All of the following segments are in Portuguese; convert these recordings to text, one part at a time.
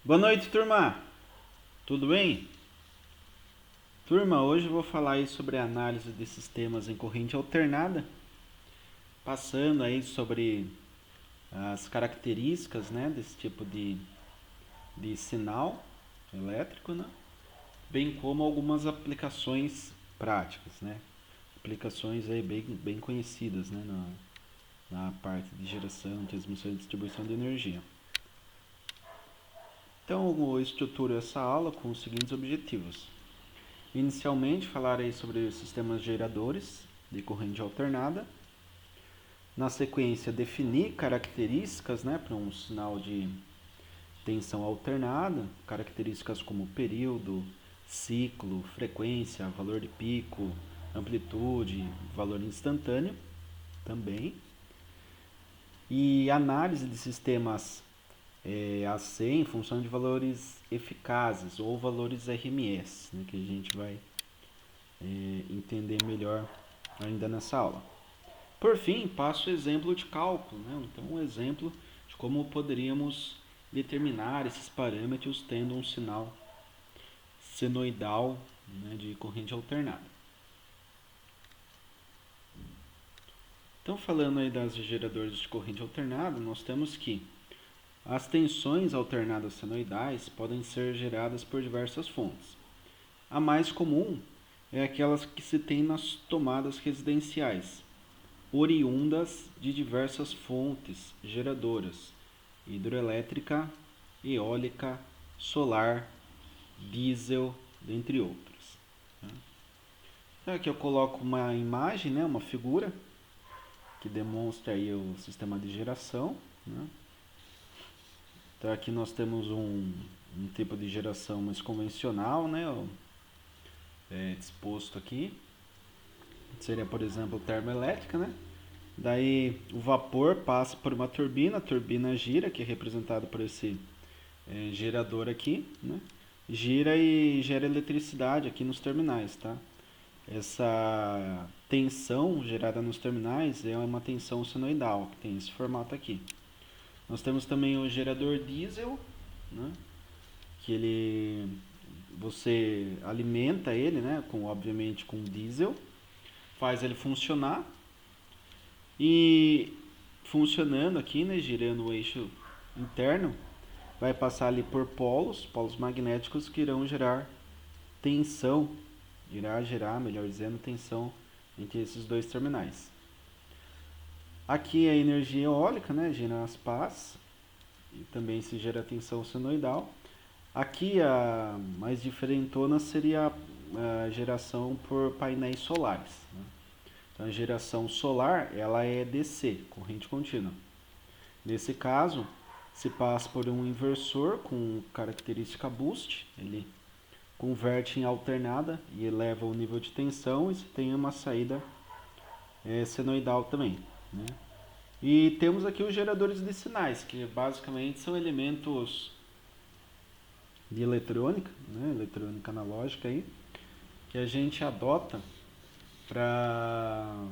Boa noite, turma. Tudo bem? Turma, hoje eu vou falar aí sobre a análise de sistemas em corrente alternada, passando aí sobre as características, né, desse tipo de sinal elétrico, né, bem como algumas aplicações práticas, né, aplicações aí bem conhecidas, né, na parte de geração, transmissão e distribuição de energia. Então, eu estruturo essa aula com os seguintes objetivos. Inicialmente, falarei sobre sistemas geradores de corrente alternada. Na sequência, definir características, né, para um sinal de tensão alternada, características como período, ciclo, frequência, valor de pico, amplitude, valor instantâneo também. E análise de sistemas AC em função de valores eficazes ou valores RMS, né, que a gente vai entender melhor ainda nessa aula. Por fim, passo o exemplo de cálculo, né? Então, um exemplo de como poderíamos determinar esses parâmetros tendo um sinal senoidal, né, de corrente alternada. Então, falando aí das geradores de corrente alternada, nós temos que as tensões alternadas senoidais podem ser geradas por diversas fontes. A mais comum é aquelas que se tem nas tomadas residenciais, oriundas de diversas fontes geradoras: hidroelétrica, eólica, solar, diesel, dentre outras. Então aqui eu coloco uma imagem, né, uma figura que demonstra aí o sistema de geração, né? Então aqui nós temos um tipo de geração mais convencional, né, disposto aqui. Seria, por exemplo, termoelétrica, né? Daí o vapor passa por uma turbina, a turbina gira, que é representado por esse gerador aqui, né? Gira e gera eletricidade aqui nos terminais, tá? Essa tensão gerada nos terminais é uma tensão senoidal, que tem esse formato aqui. Nós temos também o gerador diesel, né? Que você alimenta ele, né? Obviamente com diesel, faz ele funcionar e funcionando aqui, né? Girando o eixo interno, vai passar ali por polos magnéticos que irão gerar tensão, irá gerar, melhor dizendo, tensão entre esses dois terminais. Aqui é a energia eólica, né, gira as pás, e também se gera tensão senoidal. Aqui a mais diferentona seria a geração por painéis solares, né? Então a geração solar, ela é DC, corrente contínua. Nesse caso, se passa por um inversor com característica boost, ele converte em alternada e eleva o nível de tensão, e se tem uma saída senoidal também, né? E temos aqui os geradores de sinais, que basicamente são elementos de eletrônica, né, eletrônica analógica aí, que a gente adota para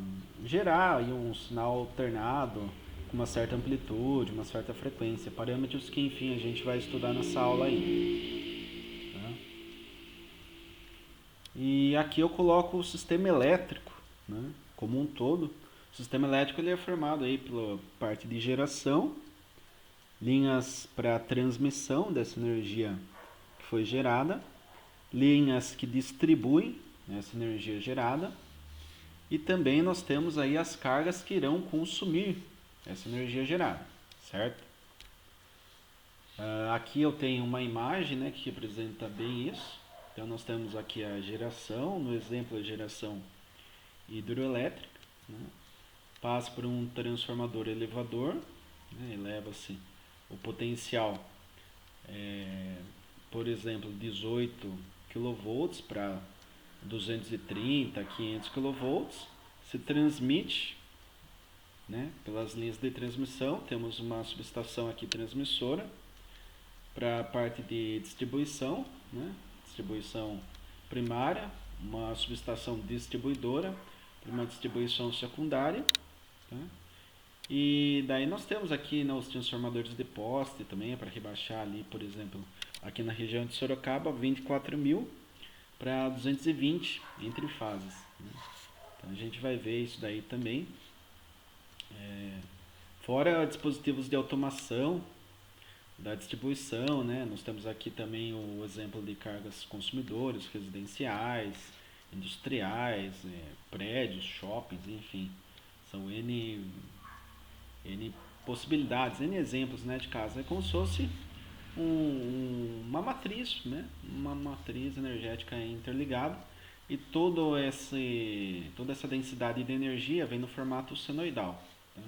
gerar aí um sinal alternado com uma certa amplitude, uma certa frequência, parâmetros que enfim a gente vai estudar nessa aula aí, né? E aqui eu coloco o sistema elétrico, né, como um todo. O sistema elétrico ele é formado aí pela parte de geração, linhas para transmissão dessa energia que foi gerada, linhas que distribuem essa energia gerada, e também nós temos aí as cargas que irão consumir essa energia gerada, certo? Aqui eu tenho uma imagem, né, que representa bem isso. Então nós temos aqui a geração, no exemplo a geração hidroelétrica, né? Passa por um transformador elevador, né? Eleva-se o potencial, por exemplo, 18 kV para 230, 500 kV, se transmite, né, pelas linhas de transmissão. Temos uma subestação aqui transmissora para a parte de distribuição, né, distribuição primária, uma subestação distribuidora para uma distribuição secundária, tá? E daí nós temos aqui, né, os transformadores de poste também, para rebaixar ali, por exemplo, aqui na região de Sorocaba, 24.000 para 220 entre fases, né? Então a gente vai ver isso daí também. Fora dispositivos de automação da distribuição, né? Nós temos aqui também o exemplo de cargas consumidores, residenciais, industriais, prédios, shoppings, enfim. São N possibilidades, N exemplos, né, de casa. É como se fosse uma matriz, né? Uma matriz energética interligada e toda essa densidade de energia vem no formato senoidal. Tá?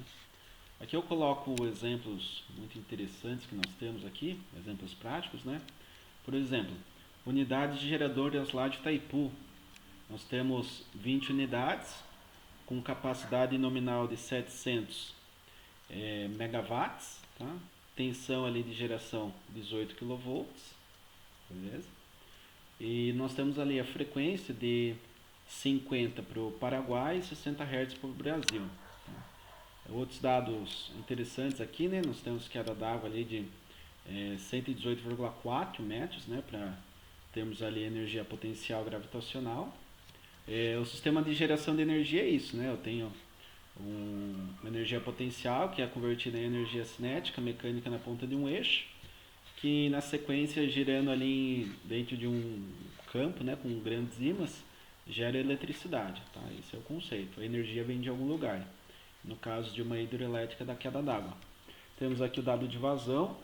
Aqui eu coloco exemplos muito interessantes que nós temos aqui, exemplos práticos, né? Por exemplo, unidades de geradoras lá de Itaipu. Nós temos 20 unidades com capacidade nominal de 700 megawatts, tá? Tensão ali de geração 18 kV, beleza? E nós temos ali a frequência de 50 para o Paraguai e 60 Hz para o Brasil. Outros dados interessantes aqui, né? Nós temos queda d'água ali de 118,4 metros, né? Para termos ali energia potencial gravitacional. O sistema de geração de energia é isso, né? Eu tenho uma energia potencial que é convertida em energia cinética, mecânica na ponta de um eixo, que na sequência girando ali dentro de um campo, né? Com grandes ímãs, gera eletricidade, tá? Esse é o conceito. A energia vem de algum lugar. No caso de uma hidrelétrica da queda d'água. Temos aqui o dado de vazão,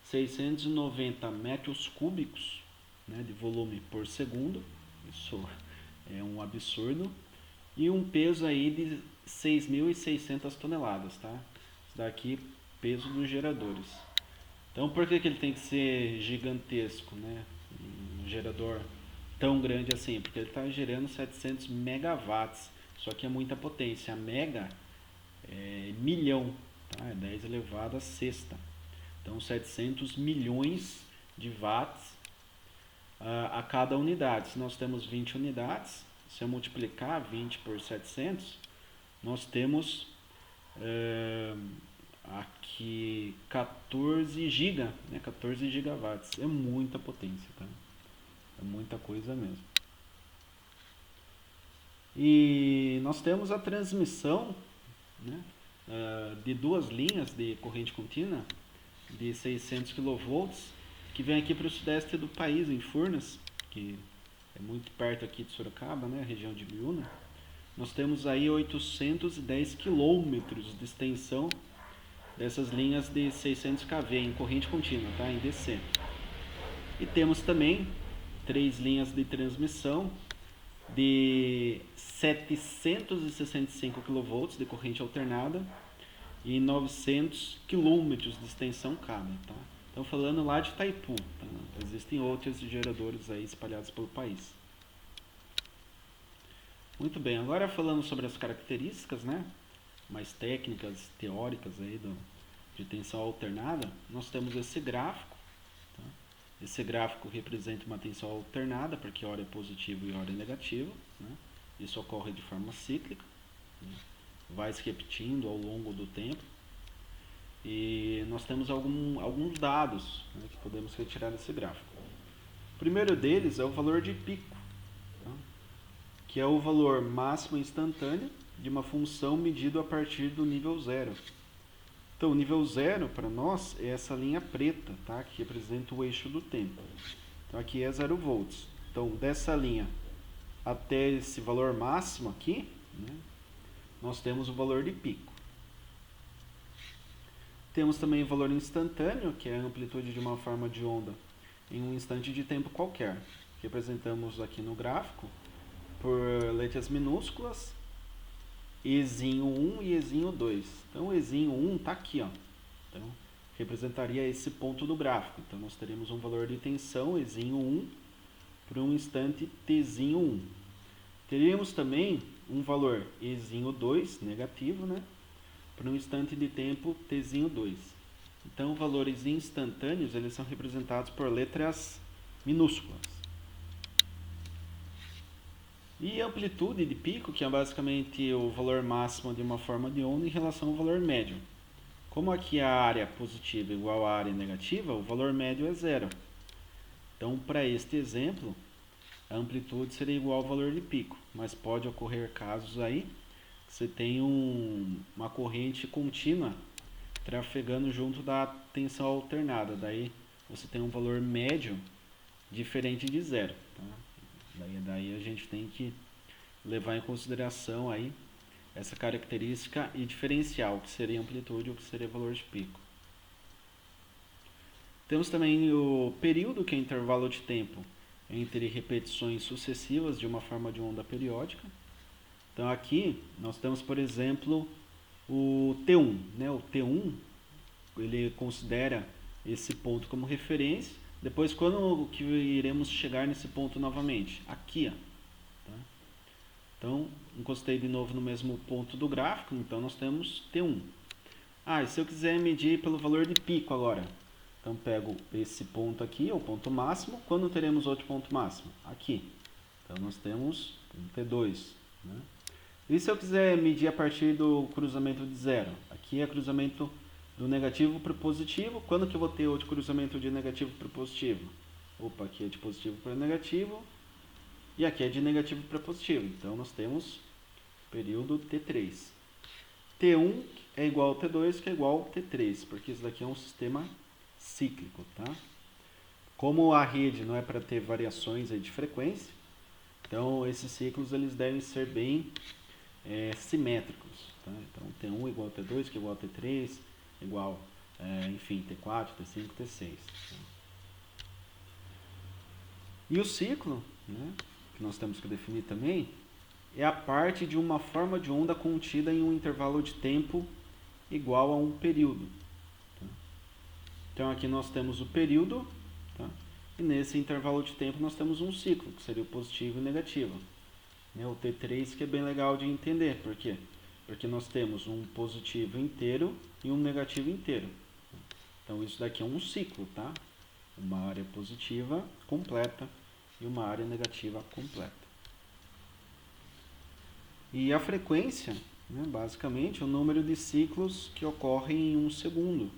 690 metros cúbicos, né, de volume por segundo, isso é um absurdo, e um peso aí de 6.600 toneladas, tá? Isso daqui, peso dos geradores. Então, por que ele tem que ser gigantesco, né? Um gerador tão grande assim? Porque ele está gerando 700 megawatts, só que é muita potência. A mega milhão, tá? É 10 elevado a sexta. Então 700 milhões de watts a cada unidade. Se nós temos 20 unidades, se eu multiplicar 20 por 700, nós temos aqui 14 giga, né? 14 gigawatts. É muita potência, tá? É muita coisa mesmo. E nós temos a transmissão, né, de duas linhas de corrente contínua de 600 kV que vem aqui para o sudeste do país, em Furnas, que é muito perto aqui de Sorocaba, né, região de Biúna. Nós temos aí 810 quilômetros de extensão dessas linhas de 600 kV em corrente contínua, tá, em DC. E temos também 3 linhas de transmissão de 765 kV de corrente alternada e 900 km de extensão cada, tá? Então falando lá de Itaipu, tá? Existem outros geradores aí espalhados pelo país. Muito bem, agora falando sobre as características, né, mais técnicas, teóricas aí de tensão alternada, nós temos esse gráfico, tá? Esse gráfico representa uma tensão alternada, porque hora é positivo e hora é negativo, né? Isso ocorre de forma cíclica, né? Vai se repetindo ao longo do tempo. E nós temos alguns dados, né, que podemos retirar desse gráfico. O primeiro deles é o valor de pico, tá? Que é o valor máximo instantâneo de uma função medido a partir do nível zero. Então, o nível zero para nós é essa linha preta, tá? Que representa o eixo do tempo. Então, aqui é 0 volts. Então, dessa linha até esse valor máximo aqui, né, nós temos o valor de pico. Temos também o valor instantâneo, que é a amplitude de uma forma de onda em um instante de tempo qualquer. Representamos aqui no gráfico por letras minúsculas, Ezinho 1 e Ezinho 2. Então, o Ezinho 1 está aqui, ó. Então, representaria esse ponto do gráfico. Então, nós teremos um valor de tensão Ezinho 1 por um instante Tzinho 1. Teríamos também um valor Ezinho 2, negativo, né, por um instante de tempo Tzinho 2. Então, valores instantâneos eles são representados por letras minúsculas. E amplitude de pico, que é basicamente o valor máximo de uma forma de onda em relação ao valor médio. Como aqui a área positiva é igual à área negativa, o valor médio é zero. Então, para este exemplo, a amplitude seria igual ao valor de pico. Mas pode ocorrer casos aí que você tem uma corrente contínua trafegando junto da tensão alternada. Daí você tem um valor médio diferente de zero. Tá? Daí a gente tem que levar em consideração aí essa característica e diferencial, o que seria amplitude e o que seria valor de pico. Temos também o período, que é o intervalo de tempo entre repetições sucessivas de uma forma de onda periódica. Então aqui nós temos, por exemplo, o T1. Né? O T1 ele considera esse ponto como referência. Depois, quando que iremos chegar nesse ponto novamente? Aqui. Ó. Tá? Então, encostei de novo no mesmo ponto do gráfico, então nós temos T1. E se eu quiser medir pelo valor de pico agora? Então, pego esse ponto aqui, o ponto máximo. Quando teremos outro ponto máximo? Aqui. Então, nós temos um T2. Né? E se eu quiser medir a partir do cruzamento de zero? Aqui é cruzamento do negativo para o positivo. Quando que eu vou ter outro cruzamento de negativo para o positivo? Opa, aqui é de positivo para negativo. E aqui é de negativo para positivo. Então, nós temos período T3. T1 é igual ao T2, que é igual ao T3, porque isso daqui é um sistema cíclico. Tá? Como a rede não é para ter variações aí de frequência, então esses ciclos eles devem ser bem simétricos. Tá? Então, T1 igual a T2, que é igual a T3, igual, enfim, T4, T5, T6. Tá? E o ciclo, né, que nós temos que definir também, é a parte de uma forma de onda contida em um intervalo de tempo igual a um período. Tá? Então, aqui nós temos o período, tá? E nesse intervalo de tempo nós temos um ciclo, que seria o positivo e o negativo. O T3 que é bem legal de entender. Por quê? Porque nós temos um positivo inteiro e um negativo inteiro. Então isso daqui é um ciclo, tá? Uma área positiva completa e uma área negativa completa. E a frequência, né, basicamente, é o número de ciclos que ocorrem em um segundo.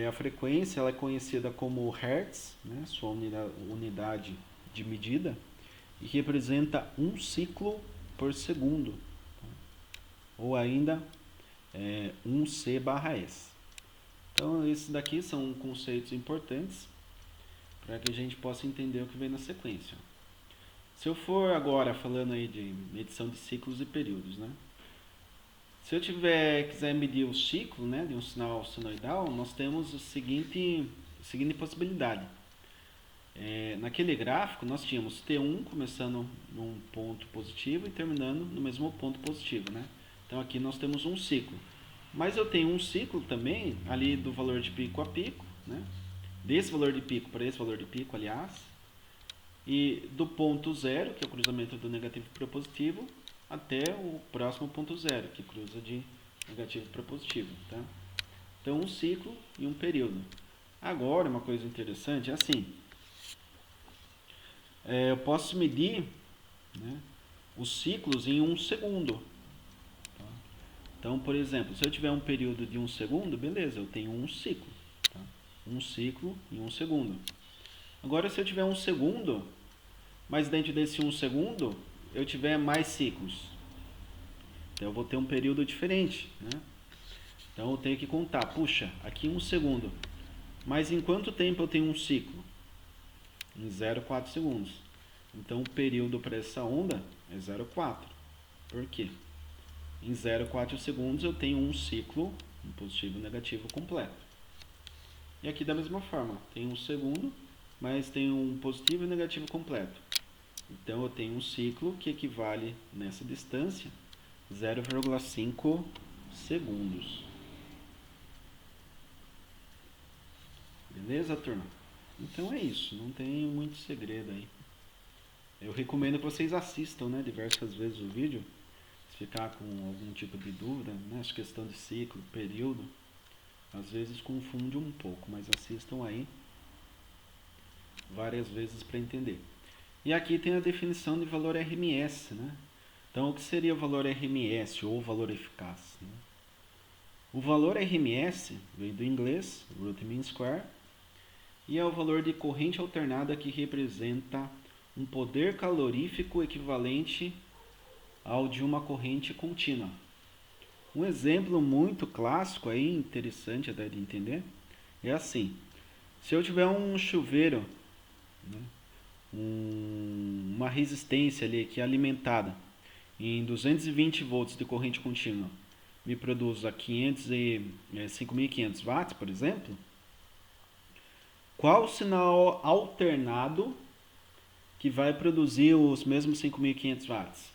A frequência ela é conhecida como Hertz, né, sua unidade de medida, e representa um ciclo por segundo, tá? Ou ainda 1C/S. Então, esses daqui são conceitos importantes para que a gente possa entender o que vem na sequência. Se eu for agora falando aí de medição de ciclos e períodos, né? Se eu quiser medir o ciclo, né, de um sinal senoidal, nós temos a seguinte possibilidade. Naquele gráfico nós tínhamos T1 começando num ponto positivo e terminando no mesmo ponto positivo, né? Então aqui nós temos um ciclo. Mas eu tenho um ciclo também ali do valor de pico a pico, né? Desse valor de pico para esse valor de pico, aliás. E do ponto zero, que é o cruzamento do negativo para o positivo, até o próximo ponto zero, que cruza de negativo para positivo, tá? Então um ciclo e um período. Agora, uma coisa interessante é assim. Eu posso medir, né, os ciclos em um segundo. Tá? Então, por exemplo, se eu tiver um período de um segundo, beleza, eu tenho um ciclo. Tá? Um ciclo em um segundo. Agora, se eu tiver um segundo, mas dentro desse um segundo, eu tiver mais ciclos, então eu vou ter um período diferente. Né? Então, eu tenho que contar, puxa, aqui um segundo. Mas em quanto tempo eu tenho um ciclo? Em 0,4 segundos. Então o período para essa onda é 0,4. Por quê? Em 0,4 segundos eu tenho um ciclo, um positivo e negativo completo. E aqui da mesma forma, tem um segundo, mas tem um positivo e negativo completo. Então eu tenho um ciclo que equivale nessa distância 0,5 segundos. Beleza, turma? Então é isso, não tem muito segredo aí. Eu recomendo que vocês assistam, né, diversas vezes o vídeo, se ficar com algum tipo de dúvida, né, essa questão de ciclo, período, às vezes confunde um pouco, mas assistam aí várias vezes para entender. E aqui tem a definição de valor RMS, né? Então, o que seria o valor RMS ou valor eficaz? Né? O valor RMS vem do inglês, root mean square, e é o valor de corrente alternada que representa um poder calorífico equivalente ao de uma corrente contínua. Um exemplo muito clássico aí, interessante até de entender, é assim. Se eu tiver um chuveiro, né, uma resistência ali que é alimentada em 220 volts de corrente contínua, me produz a 5.500 watts, por exemplo, qual o sinal alternado que vai produzir os mesmos 5.500 watts?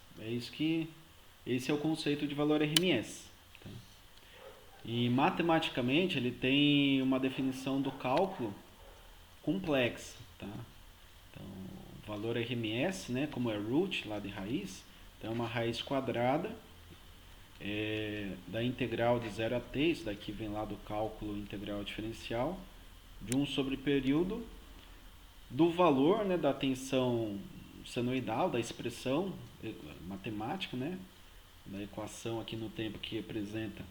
Esse é o conceito de valor RMS. Tá? E matematicamente ele tem uma definição do cálculo complexa. Tá? Então, o valor RMS, né, como é root lá de raiz, então é uma raiz quadrada da integral de 0 a t, isso daqui vem lá do cálculo integral diferencial, de 1 sobre período, do valor, né, da tensão senoidal, da expressão matemática, né, da equação aqui no tempo que representa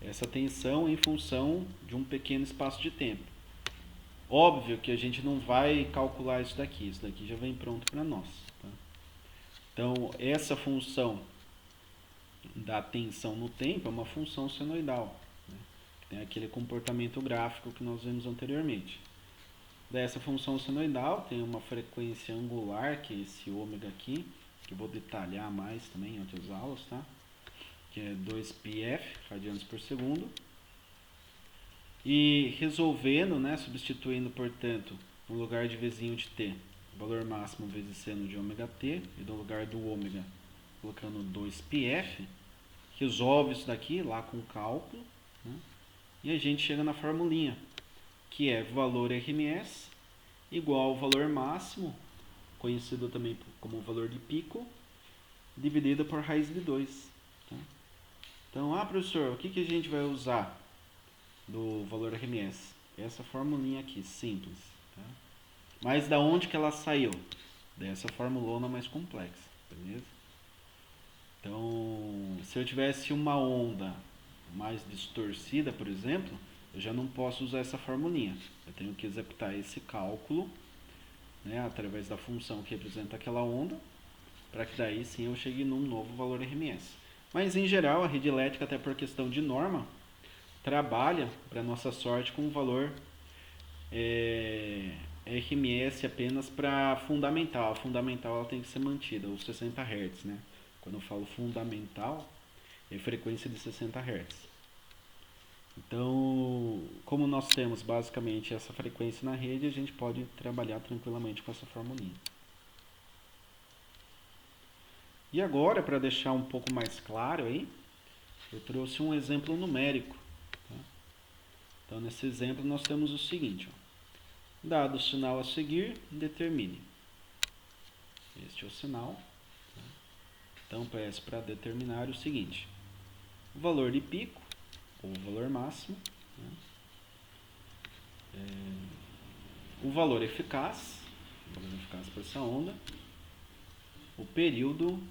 essa tensão em função de um pequeno espaço de tempo. Óbvio que a gente não vai calcular isso daqui já vem pronto para nós. Tá? Então, essa função da tensão no tempo é uma função senoidal, né? Tem aquele comportamento gráfico que nós vimos anteriormente. Dessa função senoidal tem uma frequência angular, que é esse ômega aqui, que eu vou detalhar mais também em outras aulas, tá? Que é 2πf, radianos por segundo. E resolvendo, né, substituindo, portanto, no lugar de Vzinho de t, valor máximo vezes seno de ômega t, e no lugar do ômega, colocando 2πf, resolve isso daqui lá com o cálculo, né, e a gente chega na formulinha, que é valor RMS igual ao valor máximo, conhecido também como valor de pico, dividido por raiz de 2. Tá? Então, professor, o que a gente vai usar do valor RMS? Essa formulinha aqui, simples. Tá? Mas da onde que ela saiu? Dessa formulona mais complexa, beleza? Então, se eu tivesse uma onda mais distorcida, por exemplo, eu já não posso usar essa formulinha. Eu tenho que executar esse cálculo, né, através da função que representa aquela onda, para que daí sim eu chegue num novo valor RMS. Mas em geral, a rede elétrica, até por questão de norma, trabalha, para nossa sorte, com um valor RMS apenas para fundamental. A fundamental ela tem que ser mantida, os 60 Hz. Né? Quando eu falo fundamental, é frequência de 60 Hz. Então, como nós temos basicamente essa frequência na rede, a gente pode trabalhar tranquilamente com essa formulinha. E agora, para deixar um pouco mais claro aí, eu trouxe um exemplo numérico. Tá? Então, nesse exemplo, nós temos o seguinte. Ó. Dado o sinal a seguir, determine. Este é o sinal. Tá? Então, peço para determinar o seguinte. O valor de pico, ou valor máximo. Né? O valor eficaz para essa onda. O período,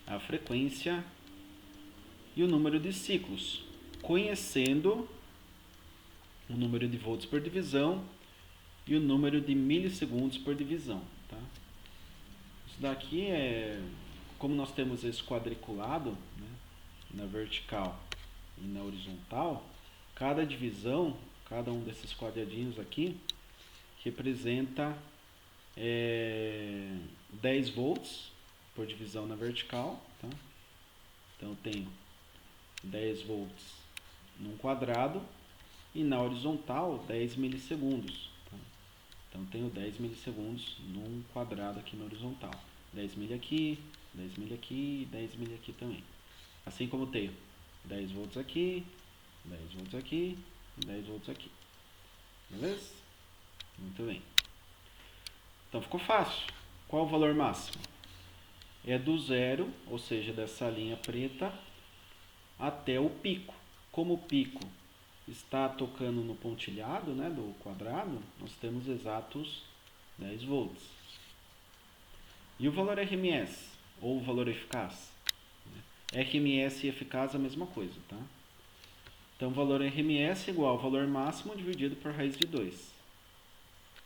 a frequência e o número de ciclos, conhecendo o número de volts por divisão e o número de milissegundos por divisão. Tá? Isso daqui é, como nós temos esse quadriculado, né, na vertical e na horizontal, cada divisão, cada um desses quadradinhos aqui, representa 10 volts por divisão na vertical. Tá? Então eu tenho 10 volts num quadrado e na horizontal 10 milissegundos. Tá? Então tenho 10 milissegundos num quadrado aqui na horizontal. 10 mili aqui, 10 mili aqui e 10 mili aqui também. Assim como tenho 10 volts aqui, 10 volts aqui e 10 volts aqui. Beleza? Muito bem. Então ficou fácil. Qual o valor máximo? É do zero, ou seja, dessa linha preta, até o pico. Como o pico está tocando no pontilhado, né, do quadrado, nós temos exatos 10 volts. E o valor RMS, ou o valor eficaz? RMS e eficaz é a mesma coisa, tá? Então, o valor RMS é igual ao valor máximo dividido por raiz de 2.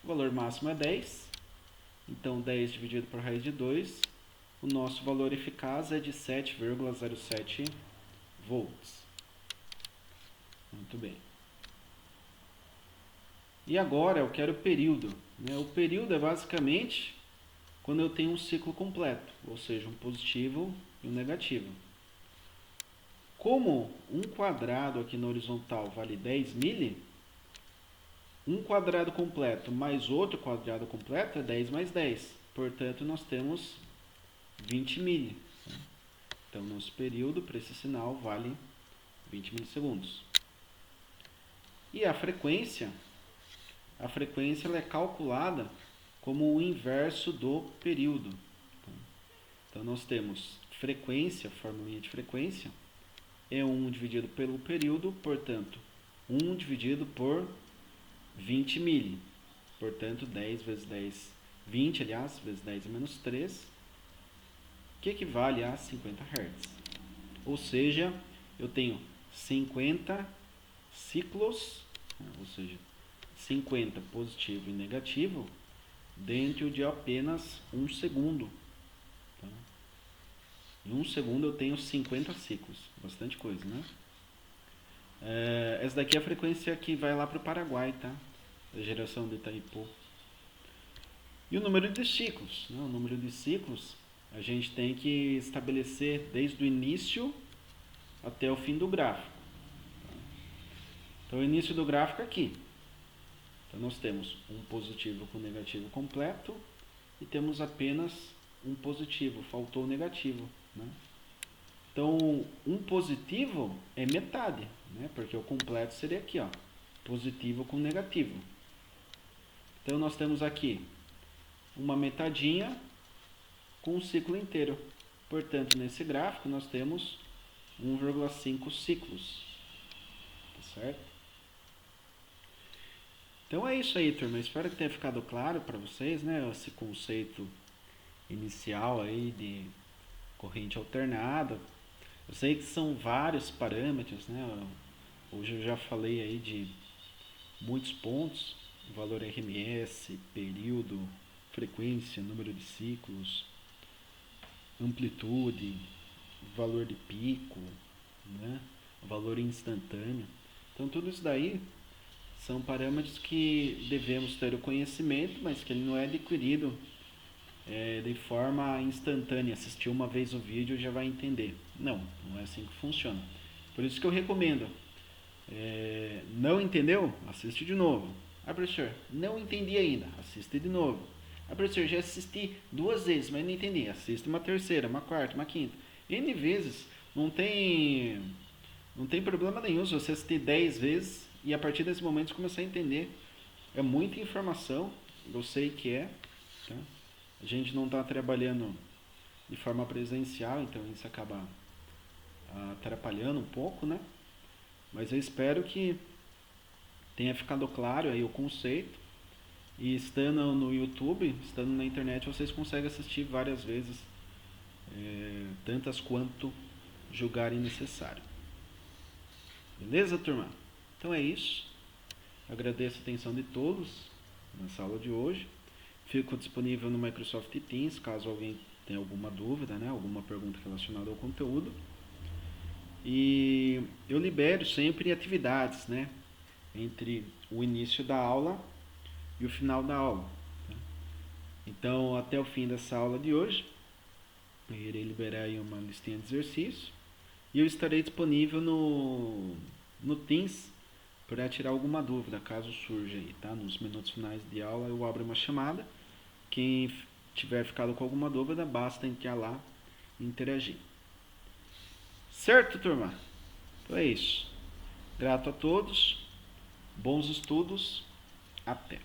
O valor máximo é 10, então 10 dividido por raiz de 2, o nosso valor eficaz é de 7,07 volts. Muito bem. E agora eu quero o período. O período é basicamente quando eu tenho um ciclo completo, ou seja, um positivo e um negativo. Como um quadrado aqui na horizontal vale 10 mili, um quadrado completo mais outro quadrado completo é 10 mais 10. Portanto, nós temos 20 mili. Então, nosso período para esse sinal vale 20 milissegundos. E a frequência ela é calculada como o inverso do período. Então, nós temos frequência, formulinha de frequência, é 1 dividido pelo período, portanto, 1 dividido por 20 mili. Portanto, 10 vezes 10, 20, aliás, vezes 10 a menos 3, que equivale a 50 Hz. Ou seja, eu tenho 50 ciclos, ou seja, 50 positivo e negativo, dentro de apenas 1 segundo. Tá? Em 1 segundo eu tenho 50 ciclos. Bastante coisa, né? Essa daqui é a frequência que vai lá para o Paraguai, tá? Da geração de Itaipu. E o número de ciclos. Né? O número de ciclos a gente tem que estabelecer desde o início até o fim do gráfico. Então, o início do gráfico é aqui. Então, nós temos um positivo com negativo completo e temos apenas um positivo, faltou o negativo. Né? Então, um positivo é metade, né? Porque o completo seria aqui, ó, positivo com negativo. Então, nós temos aqui uma metadinha com um ciclo inteiro. Portanto, nesse gráfico, nós temos 1,5 ciclos. Tá certo? Então é isso aí, turma. Espero que tenha ficado claro para vocês, né? Esse conceito inicial aí de corrente alternada. Eu sei que são vários parâmetros, né? Hoje eu já falei aí de muitos pontos, valor RMS, período, frequência, número de ciclos, amplitude, valor de pico, né? Valor instantâneo. Então tudo isso daí são parâmetros que devemos ter o conhecimento, mas que ele não é adquirido de forma instantânea. Assistir uma vez o vídeo e já vai entender. Não é assim que funciona. Por isso que eu recomendo. Não entendeu? Assiste de novo. Ah, professor, não entendi ainda. Assiste de novo. Ah, professor, já assisti 2 vezes, mas não entendi. Assiste uma terceira, uma quarta, uma quinta. N vezes. Não tem problema nenhum se você assistir 10 vezes e a partir desse momento você começar a entender. É muita informação, eu sei que é. Tá? A gente não está trabalhando de forma presencial, então isso acaba atrapalhando um pouco, né? Mas eu espero que tenha ficado claro aí o conceito. E estando no YouTube, estando na internet, vocês conseguem assistir várias vezes, tantas quanto julgarem necessário. Beleza, turma? Então é isso. Agradeço a atenção de todos nessa aula de hoje. Fico disponível no Microsoft Teams, caso alguém tenha alguma dúvida, né? Alguma pergunta relacionada ao conteúdo. E eu libero sempre atividades, né? Entre o início da aula e o final da aula. Tá? Então, até o fim dessa aula de hoje, eu irei liberar aí uma listinha de exercícios. E eu estarei disponível no Teams para tirar alguma dúvida, caso surja aí, tá? Nos minutos finais de aula eu abro uma chamada. Quem tiver ficado com alguma dúvida, basta entrar lá e interagir. Certo, turma? Então é isso. Grato a todos. Bons estudos. Até.